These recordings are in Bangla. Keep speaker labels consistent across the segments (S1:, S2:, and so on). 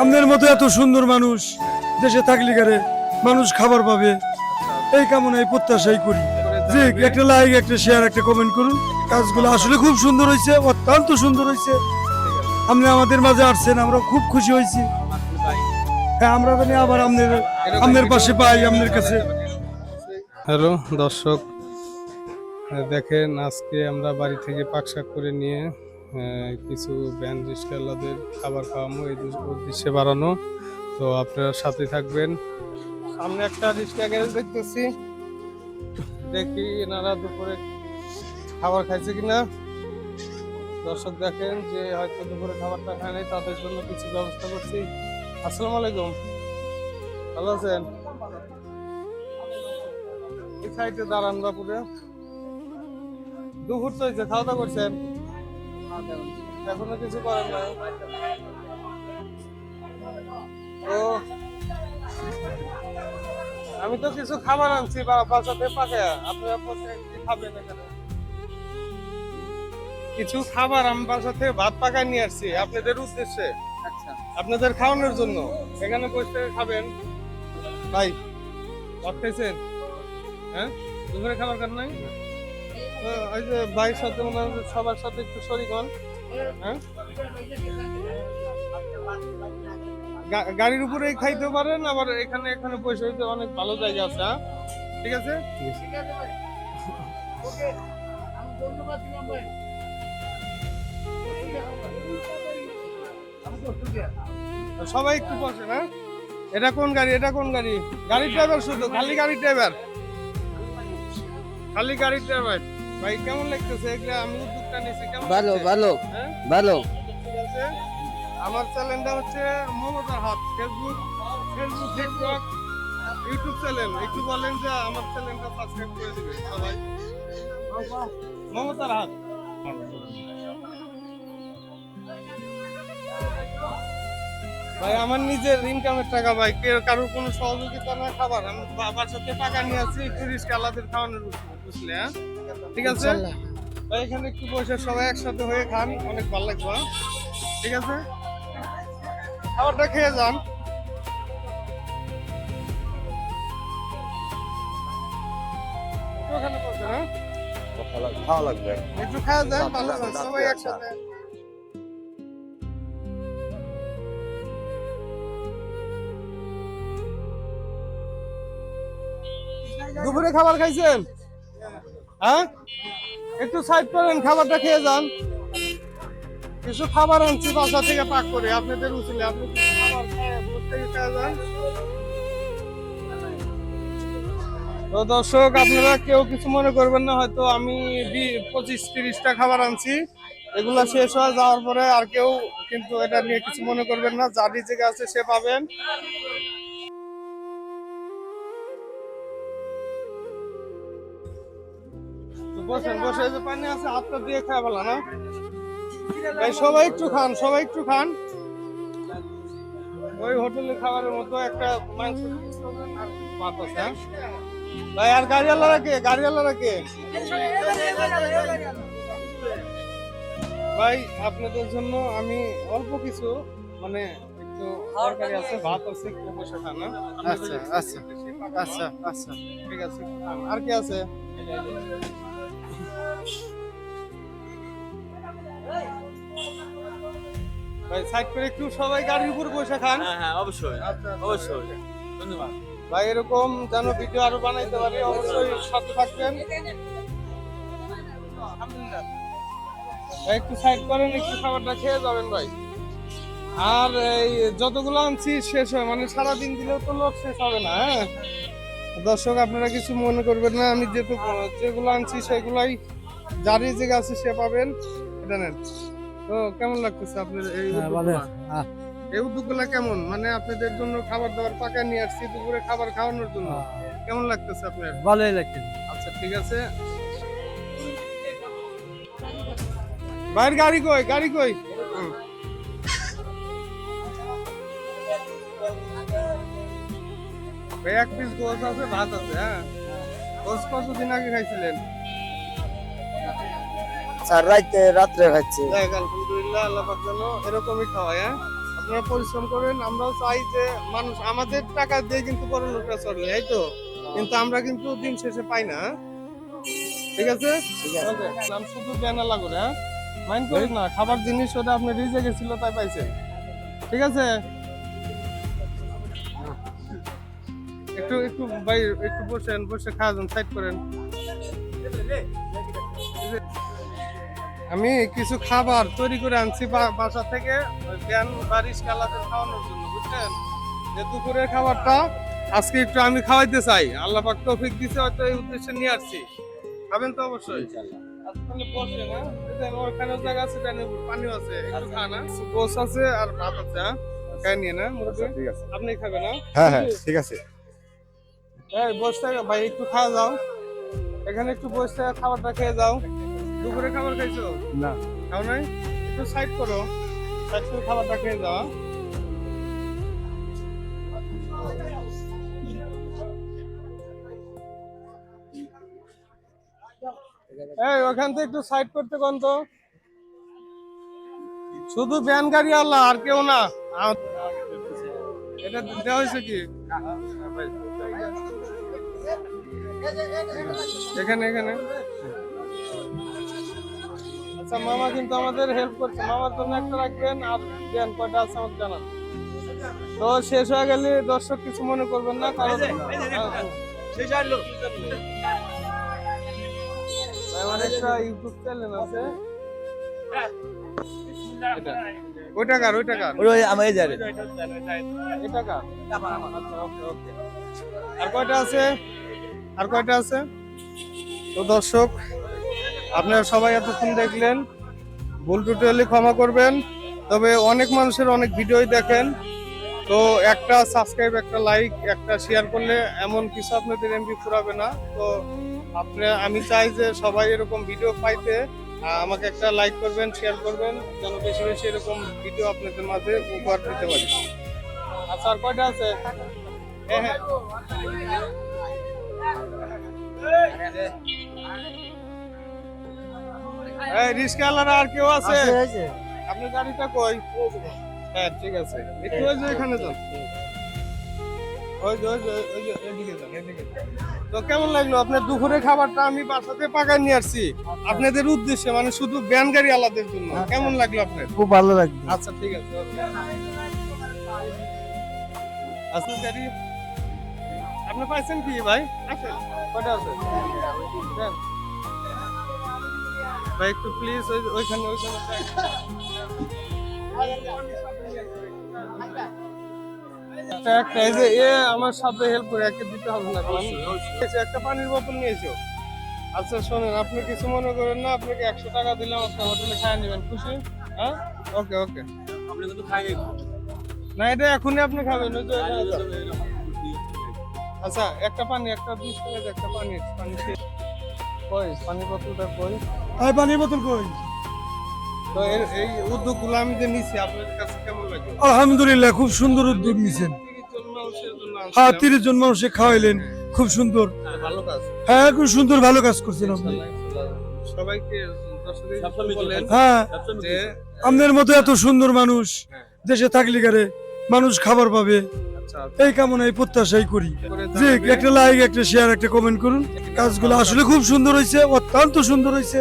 S1: আমাদের মতো এত সুন্দর মানুষ দেশে থাকলে গেলে মানুষ খাবার পাবে এই কামনায় প্রত্যাশাই করি। যে একটা লাইক, একটা শেয়ার, একটা কমেন্ট করুন। কাজগুলো আসলে খুব সুন্দর হয়েছে, অত্যন্ত সুন্দর হয়েছে। আপনি আমাদের মাঝে আসছেন, আমরা খুব খুশি হয়েছি। হ্যাঁ, আমরা আবার আপনাদের পাশে পাই, আপনাদের কাছে।
S2: হ্যালো দর্শক, দেখেন আজকে আমরা বাড়ি থেকে পাকশাক করে নিয়ে কিছু ভ্যান রিক্সাওয়ালাদের খাবার খাওয়ানো এই উদ্দেশ্যে বাড়ানো। তো আপনারা সাথে থাকবেন। সামনে একটা রিক্সা গ্যারেজ দেখতেছি, দেখি এনারা দুপুরে খাবার খাইছে কিনা। দর্শক দেখেন যে হয়তো দুপুরে খাবারটা খায় নাই, তাদের জন্য কিছু ব্যবস্থা করছি। আসসালামু আলাইকুম, ভালো আছেন? এই সাইডে দাঁড়ান বাপুরে। দুপুর তো হয়েছে, খাওয়া দাওয়া করছেন? এখনো কিছু করেন নাই? তো আমি তো কিছু খাবার আনছি বাসাতে পাকে, আপনারা খাবেন এখানে কিছু খাবার। আমি বাসা থেকে ভাত পাকায় নিয়ে আসছি আপনাদের উদ্দেশ্যে, আপনাদের খাওয়ানোর জন্য। এখানে বসে খাবেন। ভাই ভাত খাইছেন? হ্যাঁ, দুপুরে খাবার খান নাই? ওই যে ভাইয়ের সাথে সবার সাথে একটু শরীক হন। হ্যাঁ, গাড়ির উপরে খাইতে পারেন, আবার এখানে এখানে বসে হইতে অনেক ভালো জায়গা আছে। হ্যাঁ, ঠিক আছে। সবাই একটু বসে। না, এটা কোন গাড়ি? এটা কোন গাড়ি? গাড়ির ড্রাইভার শুধু, খালি গাড়ির ড্রাইভার, খালি গাড়ির ড্রাইভার। ভাই কেমন লাগতেছে? আমি উদ্যোগটা নিয়েছি, কেমন?
S3: ভালো ভালো ভালো।
S2: ঠিক আছে। আমার চ্যানেলটা হচ্ছে মমতার হাত, ফেসবুক, টিকটক, ইউটিউব চ্যানেল। একটু বলেন যে আমার চ্যানেলটা সাবস্ক্রাইব করে দিবে সবাই। মমতার হাত। ভাই আমার নিজের ইনকামের টাকা ভাই, কারোর কোনো সহযোগিতা না। খাবার আমি বাসাতে টাকা নিয়ে আসছি, একটু রিস্কাওয়ালাদের খাওয়ানোর বুঝলে। হ্যাঁ, ঠিক আছে ভাই। এখানে একটু বসে সবাই একসাথে হয়ে খান, অনেক ভালো লাগবে। ঠিক আছে, খাবারটা খেয়ে যান। ওখানে বসে। হ্যাঁ,
S3: ভালো লাগবে।
S2: একটু খাওয়া যান, ভালো যান সবাই একসাথে। দুপুরে খাবার খাইছেন? হ্যাঁ, একটু সাইড করেন, খাবারটা খেয়ে যান। কিছু খাবার আনছি বাসা থেকে পাক করে আপনাদের উচিলে, আপনি খাবার খেয়ে যান। তো দর্শক, আপনারা কেউ কিছু মনে করবেন না, হয়তো আমি 25-30টা খাবার আনছি, এগুলা শেষ হয়ে যাওয়ার পরে আর কেউ কিন্তু এটা নিয়ে কিছু মনে করবেন না। যার রিজিক আছে সে পাবেন। বসেন, বসে যে পানি আছে হাতটা দিয়ে খাওয়া ভালো না ভাই। সবাই একটু খান, সবাই একটু খান। ওই হোটেলে খাবারের মতো একটা মাংস আর ভাত আছে। ভাই আর গাড়িওয়ালারা কে? গাড়িওয়ালারা কে? ভাই আপনাদের জন্য আমি অল্প কিছু, মানে একটু তরকারি আছে, ভাত আছে, একটু বসে খান।
S3: আচ্ছা আচ্ছা আচ্ছা আচ্ছা,
S2: ঠিক আছে, খান। আর কি আছে? ভাই সাইড করে একটু সবাই গাড়ির উপর বসে খান।
S4: হ্যাঁ অবশ্যই, অবশ্যই। ধন্যবাদ
S2: ভাই। এরকম যেন ভিডিও আরো বানাইতে পারি, অবশ্যই সাথে থাকবেন। একটু সাইড করেন, একটু খাবারটা খেয়ে যাবেন ভাই। আর এই যতগুলো আনছি শেষ হয়, মানে সারাদিন দিলেও তো লোক শেষ হবে না। হ্যাঁ দর্শক, আপনারা কিছু মনে করবেন না, আমি যেগুলো আনছি সেগুলাই, যারই যে আছে সে পাবেন। এটা নেন। তো কেমন লাগতেছে আপনার এই উদ্যোগগুলা? কেমন, মানে আপনাদের জন্য খাবার দাবার পাকা নিয়ে আসছি দুপুরে খাবার খাওয়ানোর জন্য। কেমন লাগতেছে আপনার?
S3: ভালোই লাগছে।
S2: আচ্ছা ঠিক আছে। ভাইয়ের গাড়ি কই? গাড়ি কই? ভাই এক পিস গোস আছে, ভাত আছে। হ্যাঁ, গোস কতদিন আগে খাইছিলেন?
S3: স্যার রাত্রে খাচ্ছি।
S2: যাক, আলহামদুলিল্লাহ, আল্লাহ পাক যেন এরকমই খাওয়ায়। হ্যাঁ, আপনারা পরিশ্রম করেন। আমরাও চাই যে মানুষ আমাদের টাকা দিয়ে কিন্তু বড় লোকরা চলে, এই তো, কিন্তু আমরা কিন্তু দিন শেষে পাই না। হ্যাঁ? ঠিক আছে, ওকে। নাম শুধু বেনা লাগো, হ্যাঁ, মাইন্ড করিস না। খাবার জিনিস ওটা আপনি রিজে গেছিল তাই পাইছেন। ঠিক আছে, একটু একটু ভাই একটু বসেন, বসে খাওয়া যান, সাইড করেন। আমি কিছু খাবার তৈরি করে আনছি বাসা থেকে, জ্ঞান বারিশ কালাদের খাওয়ানোর জন্য, বুঝছেন? যে দুপুরের খাবারটা আজকে একটু আমি খাওয়াইতে চাই, আল্লাহ পাক তৌফিক দিছে, হয়তো এই উদ্দেশ্যে নিয়ে আসছি। খাবেন তো অবশ্যই। তাহলে বসেন, হ্যাঁ, ওখানেও জায়গা আছে, পানিও আছে, একটু খান। গোস আছে আর ভাত আছে, হ্যাঁ, খাই নিয়ে না মুরব্বি,
S3: ঠিক আছে।
S2: আপনি খাবেন?
S3: হ্যাঁ হ্যাঁ ঠিক আছে।
S2: এই বসে ভাই একটু খাওয়া যাও, এখানে একটু বসে খাবারটা খেয়ে যাও। দুপুরে খাবার খাইছো?
S3: না।
S2: খাও নাই? একটু সাইড করো, সাইড করে খাবারটা খেয়ে যাও। এই ওখান থেকে একটু সাইড করতে কোন তো, শুধু ভ্যান গাড়ি আল্লাহ, আর কেউ না। এটা দেওয়া হয়েছে কি এখানে এখানে? আচ্ছা, মামা কিন্তু আমাদের হেল্প করছে, মামার জন্য একটা রাখবেন। আর দেন কয়টা আছে আমাকে জানান। তো শেষ হয়ে গেলে দর্শক কিছু মনে করবেন না, কারণ আমার একটা ইউটিউব চ্যানেল আছে। এটা ওই টাকার
S3: আমি জানি।
S2: এই টাকা। আচ্ছা, ওকে ওকে। আর কয়টা আছে? আর কয়টা আছে? তো দর্শক, আপনারা সবাই এতক্ষণ দেখলেন, ভুল ত্রুটি ক্ষমা করবেন। তবে অনেক মানুষের অনেক ভিডিওই দেখেন, তো একটা সাবস্ক্রাইব, একটা লাইক, একটা শেয়ার করলে এমন কিছু আপনাদের এমবি ফুরাবে না। তো আমি চাই যে সবাই এরকম ভিডিও পাইতে আমাকে একটা লাইক করবেন, শেয়ার করবেন, যেন বেশি বেশি এরকম ভিডিও আপনাদের মাঝে উপহার দিতে পারি। আচ্ছা, আর কয়টা আছে? হ্যাঁ হ্যাঁ, এই রিস্কাওয়ালারা আর কেউ আছে? আপনার গাড়িটা কই? হ্যাঁ ঠিক আছে, একটু ওই যে এখানে যান, এদিকে যান, এদিকে যান। তো কেমন লাগলো আপনার দুপুরের খাবারটা? আমি বাসাতে পাকায় নিয়ে আসছি আপনাদের উদ্দেশ্যে, মানে শুধু ভ্যান গাড়ি আলাদের জন্য। কেমন লাগলো আপনার?
S3: খুব ভালো লাগবে।
S2: আচ্ছা ঠিক আছে, আপনার গাড়ি আপনি পাইছেন কি ভাই? আছে কয়টা আছে? দেন ভাই একটু প্লিজ, ওইখানে একটা এই যে আমার সাথে হেল্প করে একে দিতে হবে না, একটা পানির বোতল নিয়েছো। আচ্ছা শোনেন, আপনি কিছু মনে করেন না, আপনাকে 100 টাকা দিলাম, আপনার হোটেলে খাইয়ে নেবেন, খুশি? হ্যাঁ, ওকে ওকে।
S4: আপনি কিন্তু খাই
S2: না, এটা এখনই আপনি খাবেন, ওই যে এখানে যান। আচ্ছা, একটা পানি, একটা 20 টাকা, একটা পানি কই? পানির বোতলটা কই?
S1: আর পানির বোতল কই?
S2: তো এই উদ্যোগগুলো আমি যে নিছি, আপনার কাছে কেমন লাগে?
S1: আলহামদুলিল্লাহ, খুব সুন্দর উদ্যোগ নিছেন।
S2: 30 জন মানুষের জন্য
S1: হ্যাঁ, 30 জন মানুষকে খাওয়াইলেন, খুব সুন্দর।
S2: ভালো কাজ।
S1: হ্যাঁ, খুব সুন্দর, ভালো কাজ করছেন আপনি।
S2: সবাইকে দর্শকদের বলেন
S1: হ্যাঁ,
S2: যে
S1: আপনার মতো এত সুন্দর মানুষ দেশে থাকলে গারে মানুষ খাবার পাবে,
S2: আচ্ছা
S1: এই কামনায় প্রত্যাশাই করি।
S2: করে
S1: যে
S2: জানাবেন।
S1: একটা লাইক, একটা শেয়ার, একটা কমেন্ট করুন। কাজগুলো আসলে খুব সুন্দর হয়েছে, অত্যন্ত সুন্দর হয়েছে।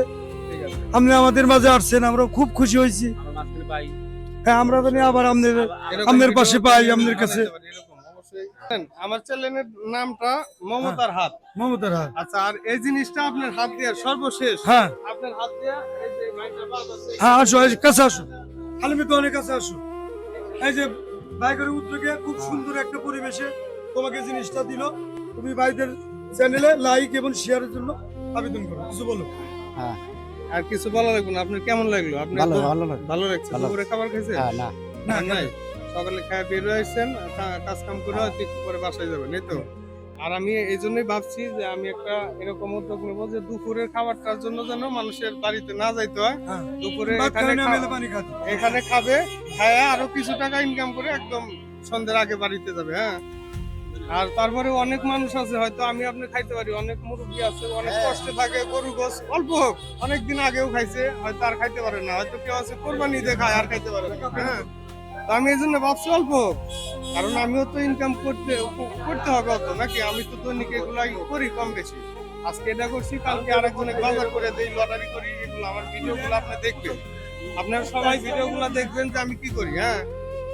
S2: ঠিক আছে,
S1: আপনি আমাদের মাঝে আসছেন, আমরা খুব খুশি হয়েছি।
S4: আমার মাঝখানে পাই।
S1: হ্যাঁ, আমরা জানি আবার আপনাদের
S2: এরকম
S1: আপনার
S2: ভিডিও
S1: পাশে পাই,
S2: বানাতে
S1: আপনার কাছে।
S2: পারি, এরকম অবশ্যই। আমার চ্যানেলের নামটা মমতার হাত।
S1: মমতার হাত।
S2: আচ্ছা, আর এই জিনিসটা আপনার হাত দিয়ে সর্বশেষ,
S1: হ্যাঁ
S2: আপনার হাত দিয়ে এই যে ভাইটা বাদ আছে,
S1: হ্যাঁ, আসো, এই কাছে আসো, খালিমি তো অনেক কাছে আসো। এই যে বাইকের উদ্যোগে খুব সুন্দর একটা পরিবেশে তোমাকে জিনিসটা দিল, তুমি ভাইদের চ্যানেলে লাইক এবং শেয়ারের জন্য আবেদন করো, কিছু বলো।
S3: হ্যাঁ,
S2: আর কিছু বলা লাগবে না। আপনার কেমন লাগলো? আপনি
S3: ভালো ভালো লাগবে।
S2: ভালো লাগছে?
S3: ভালো।
S2: দুপুরে খাবার খাইছে?
S3: হ্যাঁ, না
S2: না নাই, সকালে খায় বের হয়েছেন, কাজ কাম করে হয়তো একটু পরে বাসায় যাবেন, এই তো। আর আমি এই জন্যই ভাবছি যে আমি একটা এরকম উদ্যোগ নেবো যে দুপুরের খাবারটার জন্য যেন মানুষের বাড়িতে না যাইতে হয়,
S1: হ্যাঁ,
S2: দুপুরে
S1: ভাত
S2: এখানে
S1: খাই না, মেলে পানি খাতে।
S2: এখানে খাবে, খায় আরো কিছু টাকা ইনকাম করে একদম সন্ধ্যের আগে বাড়িতে যাবে। হ্যাঁ, আর তারপরে অনেক মানুষ আছে হয়তো আমি আপনি খাইতে পারি, অনেক মুরব্বী আছে অনেক কষ্টে থাকে, গরু গোস অল্প হোক অনেকদিন আগেও খাইছে, হয়তো আর খাইতে পারে না, হয়তো কেউ আছে কোরবানি দিয়ে খায় আর খাইতে পারে না। হ্যাঁ, তো আমি এই জন্য ভাবছি অল্প হোক, কারণ আমিও তো ইনকাম করতে হবে অত নাকি, আমি তো দৈনিক এগুলাই করি কম বেশি। আজকে এটা করছি, কালকে আরেকজনে বাজার করে দেই, লটারি করি, এগুলো আমার ভিডিওগুলো আপনি দেখবেন, আপনারা সবাই ভিডিওগুলো দেখবেন যে আমি কি করি। হ্যাঁ,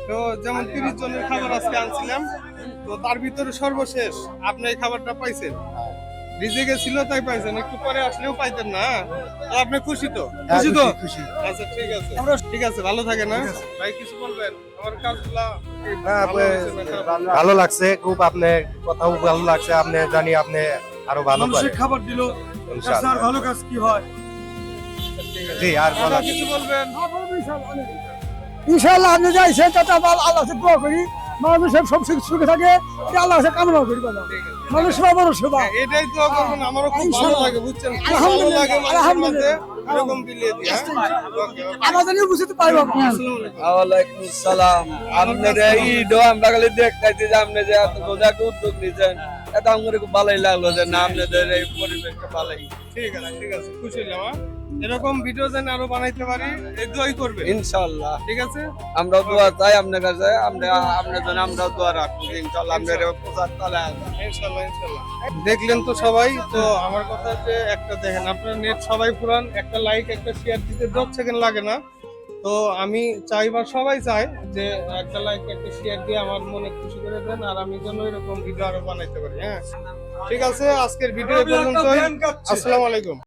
S2: তো যেমন 30 জনের খাবার আজকে আনছিলাম, তো তার ভিতরে সর্বশেষ আপনি এই খাবারটা পাইছেন, রিজেকে ছিল তাই পাইছেন, একটু পরে আসলেও পাইতেন না। তো আপনি খুশি তো?
S3: খুশি তো?
S2: আচ্ছা ঠিক আছে, ঠিক আছে, ভালো থাকে না ভাই, কিছু বলবেন আমার কাজগুলা
S3: হ্যাঁ,
S2: ভালো হয়েছে না?
S3: ভালো লাগছে খুব, আপনি কথাও ভালো লাগছে, আপনি জানি আপনি আরো ভালো
S1: মানুষের
S3: পারেন
S1: খাবার দিল,
S3: ইনশাআল্লাহ।
S1: আর ভালো কাজ কি হয়?
S3: জি, আর
S2: দাদা, কিছু বলবেন?
S5: ইনশাআল্লাহ আপনি যাইছেন তাতে আল্লাহ কাছে দোয়া করি, মানুষের সব সুখে থাকে, এটা আল্লাহ কাছে কামনা করি বাবা। মানুষ সেবা, মানুষ সেবা।
S2: এটাই দোয়া করবেন, আমারও খুব ভালো লাগে, বুঝছেন, খুব ভালো লাগে মানুষের মধ্যে এরকম বিলিয়ে দিয়ে।
S5: আমাদের বুঝতে পারি বাবা।
S4: ওয়ালাইকুম সালাম। আপনার এই ঈদও আমরা খালি দেখতেছি যে আপনি যে এত বড় একটা উদ্যোগ নিয়েছেন, এটা আমার খুব ভালোই লাগলো যে না আপনাদের এই পরিবেশটা ভালোই।
S2: ঠিক আছে, ঠিক আছে, খুশি হলাম। হ্যাঁ? এরকম ভিডিও যেন আরো বানাইতে পারি, এই দোয়াই করবেন
S4: ইনশাআল্লাহ
S2: ঠিক আছে।
S4: আমরাও দোয়া চাই আপনার কাছে, আপনার জন্য আমরাও দোয়া রাখবো ইনশাআল্লাহ। আপনার পূজার তালে
S2: ইনশাআল্লাহ, ইনশাআল্লাহ। দেখলেন তো সবাই, তো আমার কথা হচ্ছে একটা দেখেন, আপনার নেট সবাই পুরান, একটা লাইক একটা শেয়ার দিতে 10 সেকেন্ড লাগে না, তো আমি চাই বা সবাই চায় যে একটা লাইক একটা শেয়ার দিয়ে আমার মনে খুশি করে দেন, আর আমি যেন এরকম ভিডিও আরো বানাইতে পারি। হ্যাঁ, ঠিক আছে, আজকের ভিডিও পর্যন্ত। আসসালামু আলাইকুম।